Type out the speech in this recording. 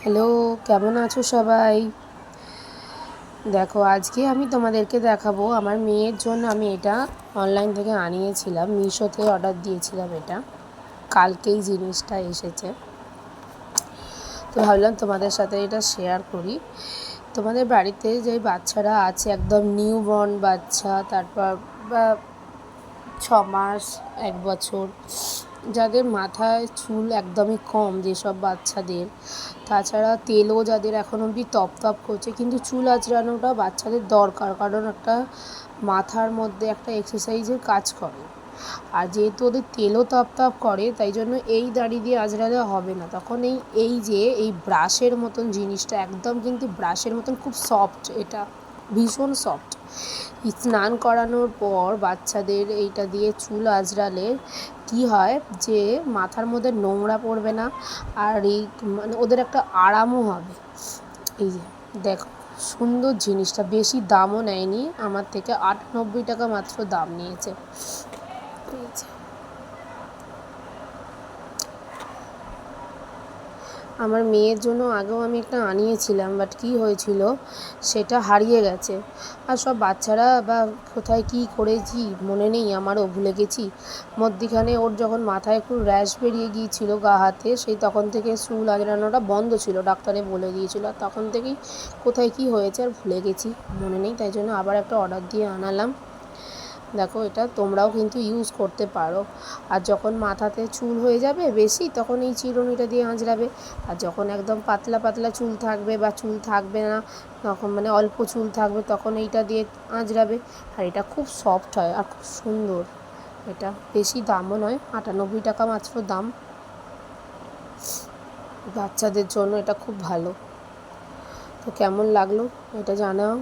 Hello, কেমন আছো সবাই? দেখো, আজকে আমি তোমাদেরকে দেখাবো আমার মেয়ের জন্য আমি এটা অনলাইন থেকে আনিয়েছিলাম। মিশোতে অর্ডার দিয়েছিলাম এটা। কালকেই জিনিসটা এসেছে। তো ভাবলাম তোমাদের সাথে এটা শেয়ার করি। তোমাদের বাড়িতে যে বাচ্চারা আছে একদম নিউ বর্ন বাচ্চা, তারপর বা 6 মাস, 1 বছর, যাদের মাথায় চুল একদমই কম, যেসব বাচ্চাদের, তাছাড়া তেলও যাদের এখন অবধি তপ করছে, কিন্তু চুল আঁচড়ানোটা বাচ্চাদের দরকার, কারণ একটা মাথার মধ্যে একটা এক্সারসাইজের কাজ করে। আর যেহেতু ওদের তেলও তপ করে, তাই জন্য এই দাড়ি দিয়ে আঁচড়ালে হবে না। তখন এই ব্রাশের মতন জিনিসটা, একদম কিন্তু ব্রাশের মতন খুব সফট, এটা ভীষণ সফট। স্নান করানোর পর বাচ্চাদের এইটা দিয়ে চুল আঁচড়ালে কী হয় যে মাথার মধ্যে নোংরা পড়বে না, আর মানে ওদের একটা আরামও হবে। এই যে দেখো, সুন্দর জিনিসটা, বেশি দামও নেয়নি আমার থেকে, 98 টাকা মাত্র দাম নিয়েছে। এই যে আমার মেয়ের জন্য আগেও আমি একটা আনিয়েছিলাম, বাট কী হয়েছিল সেটা হারিয়ে গেছে। আর সব বাচ্চারা বা কোথায় কী করেছি মনে নেই, আমারও ভুলে গেছি। মধ্যিখানে ওর যখন মাথায় একটু র্যাশ বেরিয়ে গিয়েছিল গা হাতে, সেই তখন থেকে চুল আঁচড়ানোটা বন্ধ ছিল, ডাক্তারে বলে দিয়েছিল। আর তখন থেকেই কোথায় কী হয়েছে আর ভুলে গেছি, মনে নেই। তাই জন্য আবার একটা অর্ডার দিয়ে আনালাম। দেখো, এটা তোমরাও কিন্তু ইউজ করতে পারো। আর যখন মাথাতে চুল হয়ে যাবে বেশি, তখন এই চিরুনিটা দিয়ে আঁচড়াবে। আর যখন একদম পাতলা পাতলা চুল থাকবে বা চুল থাকবে না, তখন মানে অল্প চুল থাকবে, তখন এইটা দিয়ে আঁচড়াবে। আর এটা খুব সফট হয় আর খুব সুন্দর। এটা বেশি দামও নয়, 98 টাকা মাত্র দাম। বাচ্চাদের জন্য এটা খুব ভালো। তো কেমন লাগলো এটা জানাও।